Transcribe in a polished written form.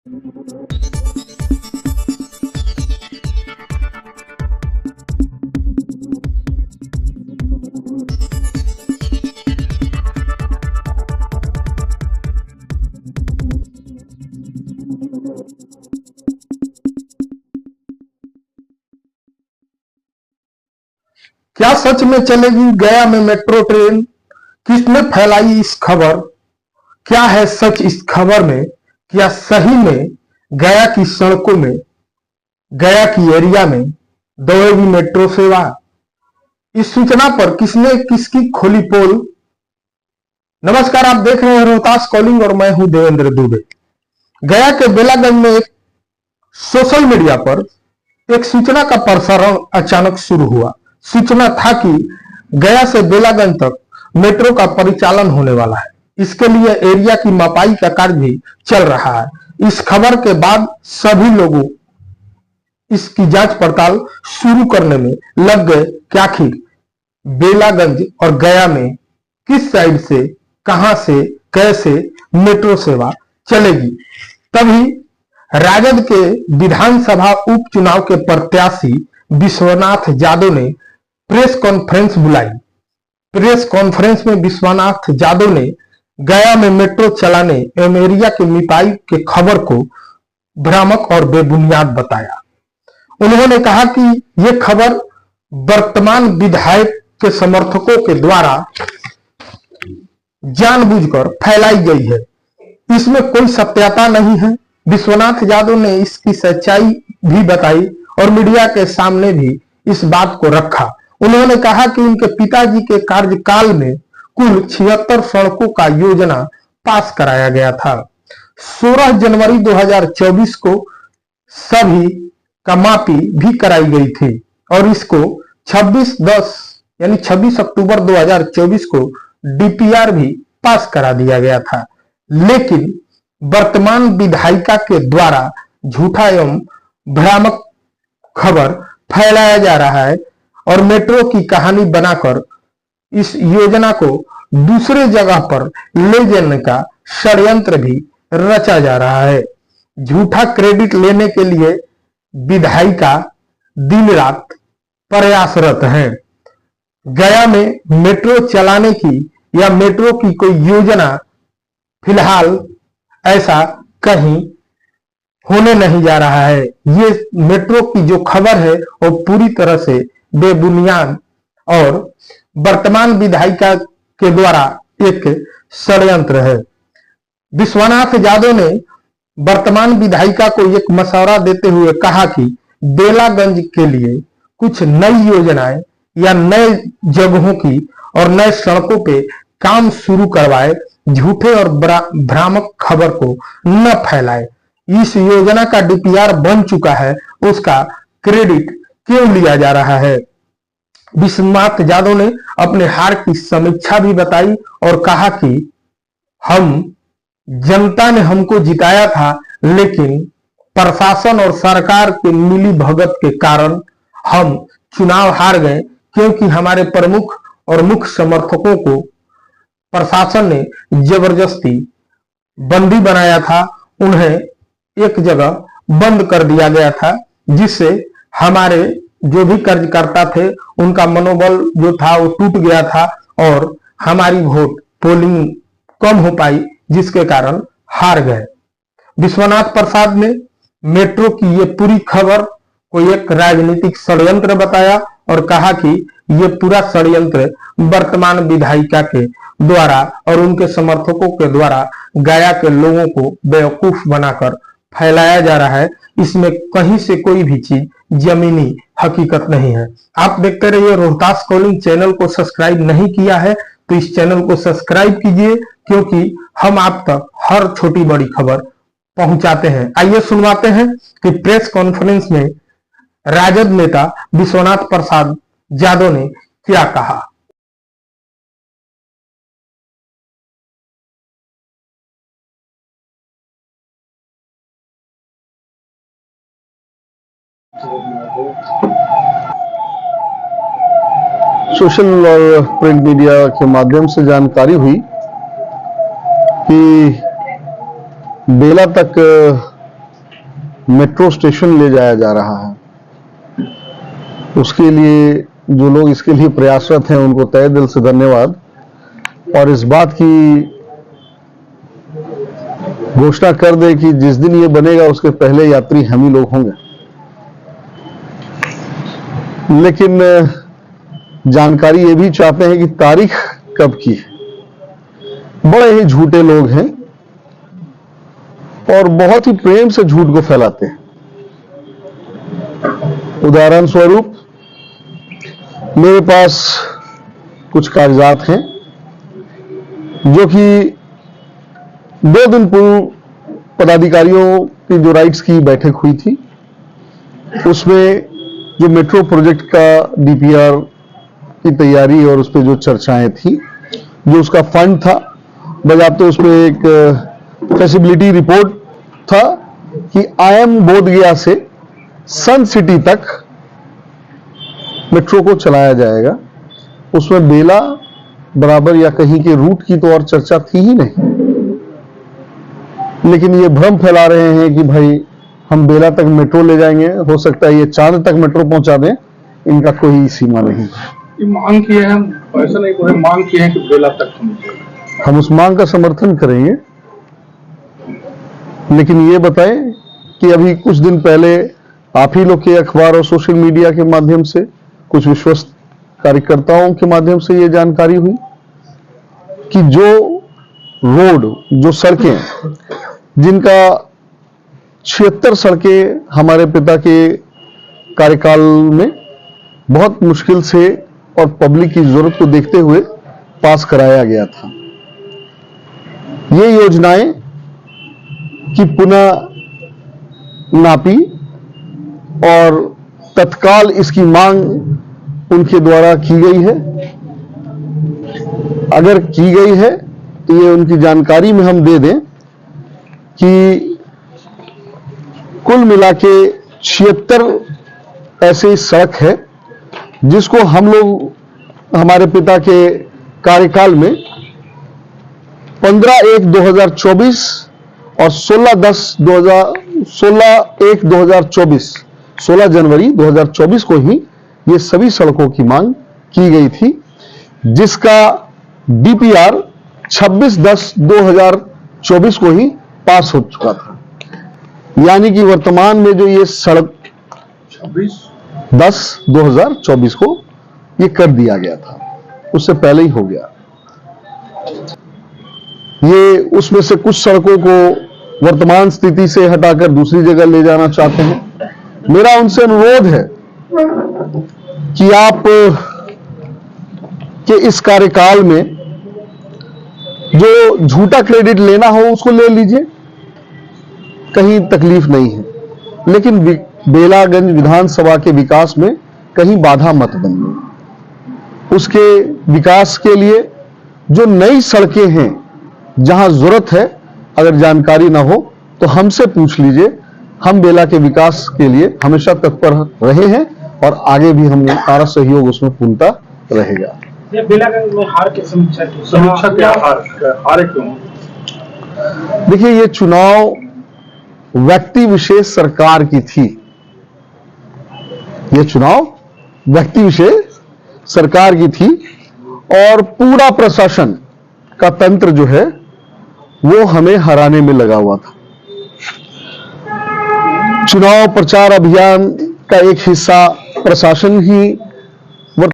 क्या सच में चलेगी गया में मेट्रो ट्रेन? किसने फैलाई इस खबर? क्या है सच इस खबर में? क्या सही में गया की सड़कों में, गया की एरिया में दौड़ेगी मेट्रो सेवा? इस सूचना पर किसने किसकी खोली पोल? नमस्कार, आप देख रहे हैं रोहतास कॉलिंग और मैं हूं देवेंद्र दुबे। गया के बेलागंज में एक सोशल मीडिया पर एक सूचना का प्रसारण अचानक शुरू हुआ। सूचना था कि गया से बेलागंज तक मेट्रो का परिचालन होने वाला है। इसके लिए एरिया की मपाई का कार्य भी चल रहा है। इस खबर के बाद सभी लोगों इसकी जांच पड़ताल शुरू करने में लग गए कि आखिर बेलागंज और गया में किस साइड से, कहां से, कैसे मेट्रो सेवा चलेगी। तभी राजद के विधानसभा उपचुनाव के प्रत्याशी विश्वनाथ यादव ने प्रेस कॉन्फ्रेंस बुलाई। प्रेस कॉन्फ्रेंस में विश्वनाथ यादव ने गया में मेट्रो चलाने एवं एरिया के मिपाई के खबर को भ्रामक और बेबुनियाद बताया। उन्होंने कहा कि यह खबर वर्तमान विधायक के समर्थकों के द्वारा जानबूझकर फैलाई गई है। इसमें कोई सत्यता नहीं है। विश्वनाथ यादव ने इसकी सच्चाई भी बताई और मीडिया के सामने भी इस बात को रखा। उन्होंने कहा कि उनके पिताजी के कार्यकाल में कुल 76 सड़कों का योजना पास कराया गया था। 16 जनवरी 2024 को सभी का मापी भी कराई गई थी और इसको 26 अक्टूबर 2024 को डीपीआर भी पास करा दिया गया था। लेकिन वर्तमान विधायिका के द्वारा झूठा एवं भ्रामक खबर फैलाया जा रहा है और मेट्रो की कहानी बनाकर इस योजना को दूसरे जगह पर ले जाने का षड्यंत्र भी रचा जा रहा है। झूठा क्रेडिट लेने के लिए विधायिका दिन रात प्रयासरत हैं। गया में मेट्रो चलाने की या मेट्रो की कोई योजना फिलहाल ऐसा कहीं होने नहीं जा रहा है। ये मेट्रो की जो खबर है वो पूरी तरह से बेबुनियाद और वर्तमान विधायिका के द्वारा एक षड्यंत्र है। विश्वनाथ यादव ने वर्तमान विधायिका को एक मशवरा देते हुए कहा कि बेलागंज के लिए कुछ नई योजनाएं या नए जगहों की और नए सड़कों पे काम शुरू करवाए, झूठे और भ्रामक खबर को न फैलाए। इस योजना का डीपीआर बन चुका है, उसका क्रेडिट क्यों लिया जा रहा है। विश्वनाथ यादव ने अपने हार की समीक्षा भी बताई और कहा कि जनता ने हमको जिताया था, लेकिन प्रशासन और सरकार के मिली भगत के कारण हम चुनाव हार गए, क्योंकि हमारे प्रमुख और मुख्य समर्थकों को प्रशासन ने जबरदस्ती बंदी बनाया था। उन्हें एक जगह बंद कर दिया गया था, जिससे हमारे जो भी कार्यकर्ता थे उनका मनोबल जो था वो टूट गया था और हमारी वोट पोलिंग कम हो पाई, जिसके कारण हार गए। विश्वनाथ प्रसाद ने मेट्रो की ये पूरी खबर को एक राजनीतिक षड्यंत्र बताया और कहा कि ये पूरा षड्यंत्र वर्तमान विधायिका के द्वारा और उनके समर्थकों के द्वारा गया के लोगों को बेवकूफ बनाकर फैलाया जा रहा है। इसमें कहीं से कोई भी चीज जमीनी हकीकत नहीं है। आप देखते रहिए रोहतास कॉलिंग। चैनल को सब्सक्राइब नहीं किया है तो इस चैनल को सब्सक्राइब कीजिए, क्योंकि हम आप तक हर छोटी बड़ी खबर पहुंचाते हैं। आइए सुनवाते हैं कि प्रेस कॉन्फ्रेंस में राजद नेता विश्वनाथ प्रसाद यादव ने क्या कहा। सोशल और प्रिंट मीडिया के माध्यम से जानकारी हुई कि बेला तक मेट्रो स्टेशन ले जाया जा रहा है। उसके लिए जो लोग इसके लिए प्रयासरत हैं उनको तहे दिल से धन्यवाद। और इस बात की घोषणा कर दे कि जिस दिन ये बनेगा उसके पहले यात्री हम ही लोग होंगे। लेकिन जानकारी ये भी चाहते हैं कि तारीख कब की है। बड़े ही झूठे लोग हैं और बहुत ही प्रेम से झूठ को फैलाते हैं। उदाहरण स्वरूप मेरे पास कुछ कागजात हैं जो कि 2 दिन पूर्व पदाधिकारियों की जो राइट्स की बैठक हुई थी, उसमें जो मेट्रो प्रोजेक्ट का डीपीआर की तैयारी और उस पर जो चर्चाएं थी, जो उसका फंड था, बजाते उस पर एक फैसिबिलिटी रिपोर्ट था कि IIM बोधगया से सन सिटी तक मेट्रो को चलाया जाएगा। उसमें बेला बराबर या कहीं के रूट की तो और चर्चा थी ही नहीं। लेकिन ये भ्रम फैला रहे हैं कि भाई हम बेला तक मेट्रो ले जाएंगे, हो सकता है ये चांद तक मेट्रो पहुंचा दें, इनका कोई सीमा नहीं। ये मांग किए हैं, ऐसा नहीं कोई मांग किए हैं कि बेला तक हम उस मांग का समर्थन करेंगे। लेकिन ये बताएं कि अभी कुछ दिन पहले आप ही लोग के अखबार और सोशल मीडिया के माध्यम से, कुछ विश्वस्त कार्यकर्ताओं के माध्यम से ये जानकारी हुई कि जो रोड, जो सड़कें, जिनका 76 सड़कें हमारे पिता के कार्यकाल में बहुत मुश्किल से और पब्लिक की जरूरत को देखते हुए पास कराया गया था, ये योजनाएं की पुनः नापी और तत्काल इसकी मांग उनके द्वारा की गई है। अगर की गई है तो ये उनकी जानकारी में हम दे दें कि कुल मिला के 76 ऐसे सड़क है जिसको हम लोग हमारे पिता के कार्यकाल में 15/1/2024 और 16/1/2024 16 जनवरी 2024 को ही ये सभी सड़कों की मांग की गई थी, जिसका डीपीआर 26/10/2024 को ही पास हो चुका था। यानी कि वर्तमान में जो ये सड़क 26/10/2024 को ये कर दिया गया था, उससे पहले ही हो गया। ये उसमें से कुछ सड़कों को वर्तमान स्थिति से हटाकर दूसरी जगह ले जाना चाहते हैं। मेरा उनसे अनुरोध है कि आप के इस कार्यकाल में जो झूठा क्रेडिट लेना हो उसको ले लीजिए, कहीं तकलीफ नहीं है, लेकिन बेलागंज विधानसभा के विकास में कहीं बाधा मत बनिए। उसके विकास के लिए जो नई सड़कें हैं, जहां जरूरत है, अगर जानकारी ना हो तो हमसे पूछ लीजिए। हम बेला के विकास के लिए हमेशा तत्पर रहे हैं और आगे भी हमारा सहयोग उसमें पूर्णता रहेगा। बेलागंज में हार की समीक्षा क्या हारे क्यों? देखिए, ये चुनाव व्यक्ति विशेष सरकार की थी। ये चुनाव व्यक्ति विशेष सरकार की थी और पूरा प्रशासन का तंत्र जो है वो हमें हराने में लगा हुआ था। चुनाव प्रचार अभियान का एक हिस्सा प्रशासन ही